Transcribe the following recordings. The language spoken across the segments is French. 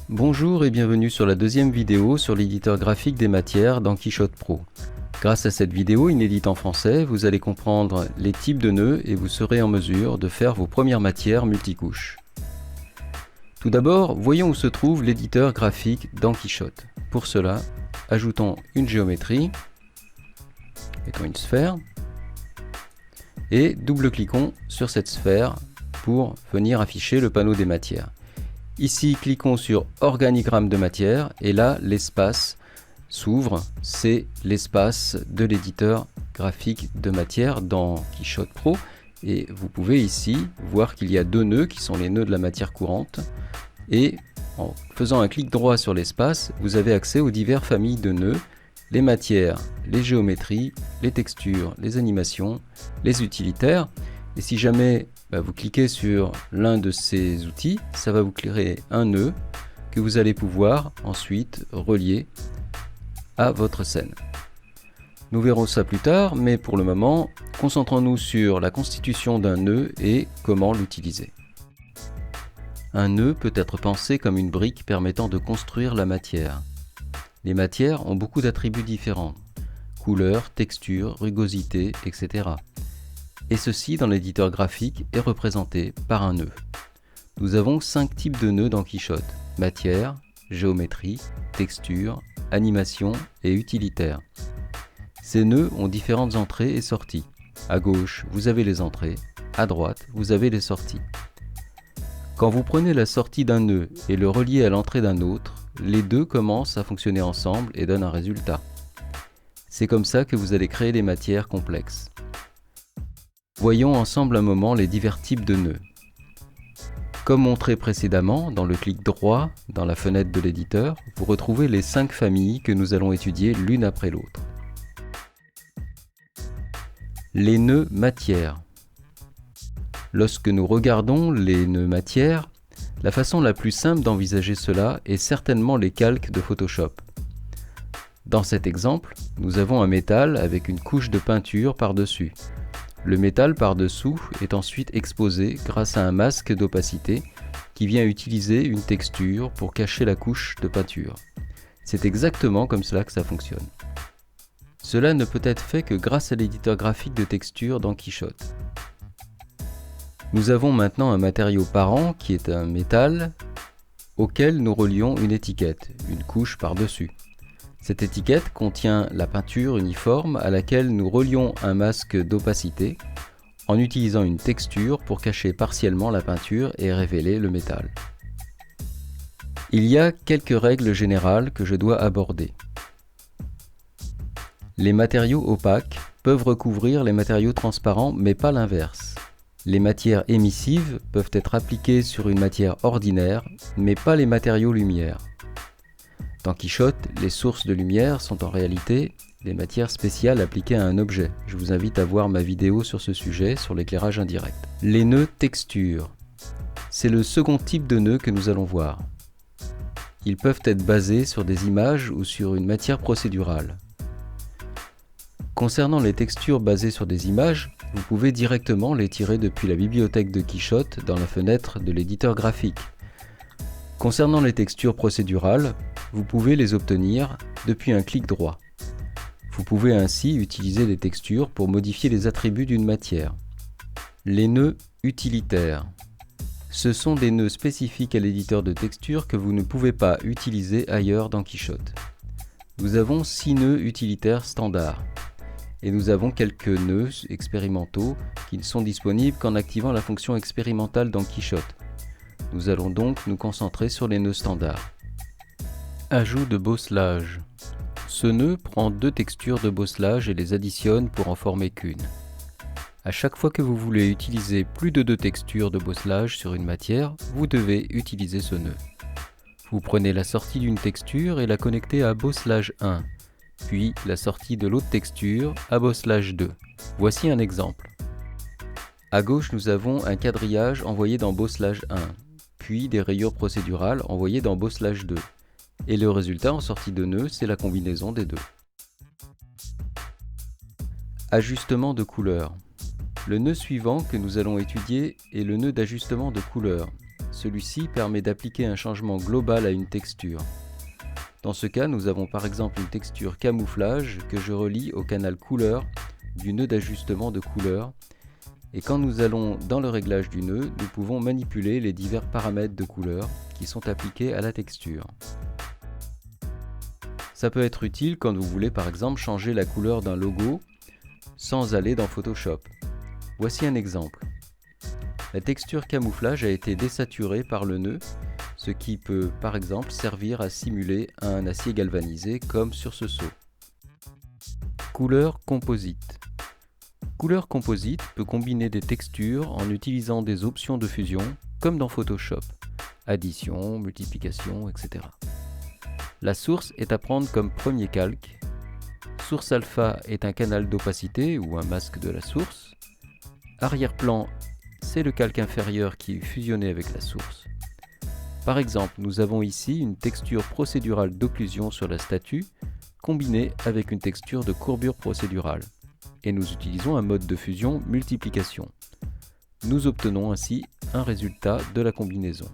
Bonjour et bienvenue sur la deuxième vidéo sur l'éditeur graphique des matières dans Quichotte Pro. Grâce à cette vidéo inédite en français, vous allez comprendre les types de nœuds et vous serez en mesure de faire vos premières matières multicouches. Tout d'abord, voyons où se trouve l'éditeur graphique dans Quichotte. Pour cela, ajoutons une géométrie, mettons une sphère, et double-cliquons sur cette sphère pour venir afficher le panneau des matières. Ici, cliquons sur Organigramme de matière et là, l'espace s'ouvre. C'est l'espace de l'éditeur graphique de matière dans Quichotte Pro. Et vous pouvez ici voir qu'il y a deux nœuds qui sont les nœuds de la matière courante. Et en faisant un clic droit sur l'espace, vous avez accès aux diverses familles de nœuds, les matières, les géométries, les textures, les animations, les utilitaires. Et si jamais vous cliquez sur l'un de ces outils, ça va vous créer un nœud que vous allez pouvoir ensuite relier à votre scène. Nous verrons ça plus tard, mais pour le moment, concentrons-nous sur la constitution d'un nœud et comment l'utiliser. Un nœud peut être pensé comme une brique permettant de construire la matière. Les matières ont beaucoup d'attributs différents, couleur, texture, rugosité, etc. Et ceci dans l'éditeur graphique est représenté par un nœud. Nous avons 5 types de nœuds dans Quichotte: matière, géométrie, texture, animation et utilitaire. Ces nœuds ont différentes entrées et sorties. À gauche, vous avez les entrées, à droite, vous avez les sorties. Quand vous prenez la sortie d'un nœud et le reliez à l'entrée d'un autre, les deux commencent à fonctionner ensemble et donnent un résultat. C'est comme ça que vous allez créer des matières complexes. Voyons ensemble un moment les divers types de nœuds. Comme montré précédemment, dans le clic droit dans la fenêtre de l'éditeur, vous retrouvez les 5 familles que nous allons étudier l'une après l'autre. Les nœuds matières. Lorsque nous regardons les nœuds matières, la façon la plus simple d'envisager cela est certainement les calques de Photoshop. Dans cet exemple, nous avons un métal avec une couche de peinture par-dessus. Le métal par-dessous est ensuite exposé grâce à un masque d'opacité qui vient utiliser une texture pour cacher la couche de peinture. C'est exactement comme cela que ça fonctionne. Cela ne peut être fait que grâce à l'éditeur graphique de texture dans Quichotte. Nous avons maintenant un matériau parent qui est un métal auquel nous relions une étiquette, une couche par-dessus. Cette étiquette contient la peinture uniforme à laquelle nous relions un masque d'opacité en utilisant une texture pour cacher partiellement la peinture et révéler le métal. Il y a quelques règles générales que je dois aborder. Les matériaux opaques peuvent recouvrir les matériaux transparents, mais pas l'inverse. Les matières émissives peuvent être appliquées sur une matière ordinaire, mais pas les matériaux lumière. Dans Quichotte, les sources de lumière sont en réalité des matières spéciales appliquées à un objet. Je vous invite à voir ma vidéo sur ce sujet, sur l'éclairage indirect. Les nœuds texture. C'est le second type de nœud que nous allons voir. Ils peuvent être basés sur des images ou sur une matière procédurale. Concernant les textures basées sur des images, vous pouvez directement les tirer depuis la bibliothèque de Quichotte dans la fenêtre de l'éditeur graphique. Concernant les textures procédurales, vous pouvez les obtenir depuis un clic droit. Vous pouvez ainsi utiliser des textures pour modifier les attributs d'une matière. Les nœuds utilitaires. Ce sont des nœuds spécifiques à l'éditeur de texture que vous ne pouvez pas utiliser ailleurs dans Quichotte. Nous avons 6 nœuds utilitaires standards. Et nous avons quelques nœuds expérimentaux qui ne sont disponibles qu'en activant la fonction expérimentale dans Quichotte. Nous allons donc nous concentrer sur les nœuds standards. Ajout de bosselage. Ce nœud prend 2 textures de bosselage et les additionne pour en former qu'une. À chaque fois que vous voulez utiliser plus de 2 textures de bosselage sur une matière, vous devez utiliser ce nœud. Vous prenez la sortie d'une texture et la connectez à bosselage 1, puis la sortie de l'autre texture à bosselage 2. Voici un exemple. À gauche, nous avons un quadrillage envoyé dans bosselage 1, puis des rayures procédurales envoyées dans bosselage 2. Et le résultat en sortie de nœud, c'est la combinaison des deux. Ajustement de couleur. Le nœud suivant que nous allons étudier est le nœud d'ajustement de couleur. Celui-ci permet d'appliquer un changement global à une texture. Dans ce cas, nous avons par exemple une texture camouflage que je relie au canal couleur du nœud d'ajustement de couleur. Et quand nous allons dans le réglage du nœud, nous pouvons manipuler les divers paramètres de couleur qui sont appliqués à la texture. Ça peut être utile quand vous voulez par exemple changer la couleur d'un logo sans aller dans Photoshop. Voici un exemple. La texture camouflage a été désaturée par le nœud, ce qui peut par exemple servir à simuler un acier galvanisé comme sur ce seau. Couleur composite. Couleur composite peut combiner des textures en utilisant des options de fusion comme dans Photoshop, addition, multiplication, etc. La source est à prendre comme premier calque. Source alpha est un canal d'opacité ou un masque de la source. Arrière-plan, c'est le calque inférieur qui est fusionné avec la source. Par exemple, nous avons ici une texture procédurale d'occlusion sur la statue combinée avec une texture de courbure procédurale. Et nous utilisons un mode de fusion multiplication. Nous obtenons ainsi un résultat de la combinaison.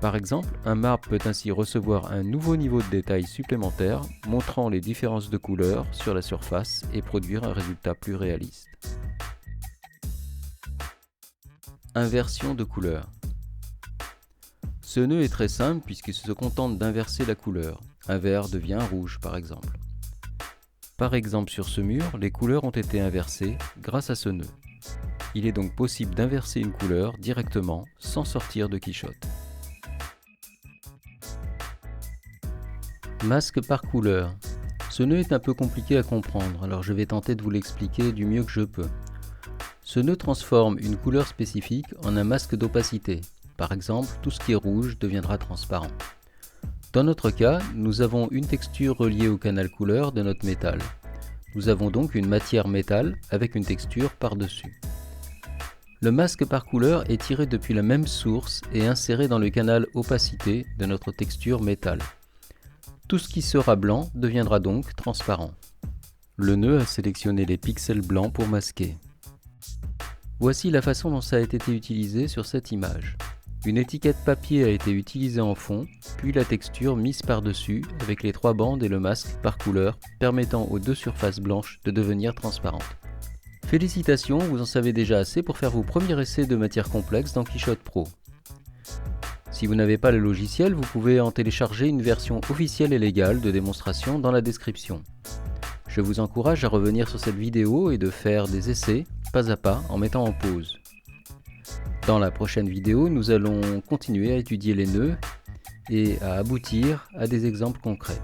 Par exemple, un marbre peut ainsi recevoir un nouveau niveau de détail supplémentaire montrant les différences de couleurs sur la surface et produire un résultat plus réaliste. Inversion de couleur. Ce nœud est très simple puisqu'il se contente d'inverser la couleur. Un vert devient un rouge par exemple. Par exemple sur ce mur, les couleurs ont été inversées grâce à ce nœud. Il est donc possible d'inverser une couleur directement sans sortir de Quichotte. Masque par couleur. Ce nœud est un peu compliqué à comprendre, alors je vais tenter de vous l'expliquer du mieux que je peux. Ce nœud transforme une couleur spécifique en un masque d'opacité. Par exemple, tout ce qui est rouge deviendra transparent. Dans notre cas, nous avons une texture reliée au canal couleur de notre métal. Nous avons donc une matière métal avec une texture par-dessus. Le masque par couleur est tiré depuis la même source et inséré dans le canal opacité de notre texture métal. Tout ce qui sera blanc deviendra donc transparent. Le nœud a sélectionné les pixels blancs pour masquer. Voici la façon dont ça a été utilisé sur cette image. Une étiquette papier a été utilisée en fond, puis la texture mise par-dessus avec les 3 bandes et le masque par couleur permettant aux 2 surfaces blanches de devenir transparentes. Félicitations, vous en savez déjà assez pour faire vos premiers essais de matière complexe dans Quichotte Pro. Si vous n'avez pas le logiciel, vous pouvez en télécharger une version officielle et légale de démonstration dans la description. Je vous encourage à revenir sur cette vidéo et de faire des essais, pas à pas, en mettant en pause. Dans la prochaine vidéo, nous allons continuer à étudier les nœuds et à aboutir à des exemples concrets.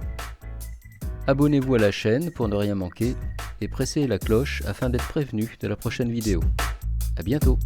Abonnez-vous à la chaîne pour ne rien manquer et pressez la cloche afin d'être prévenu de la prochaine vidéo. À bientôt!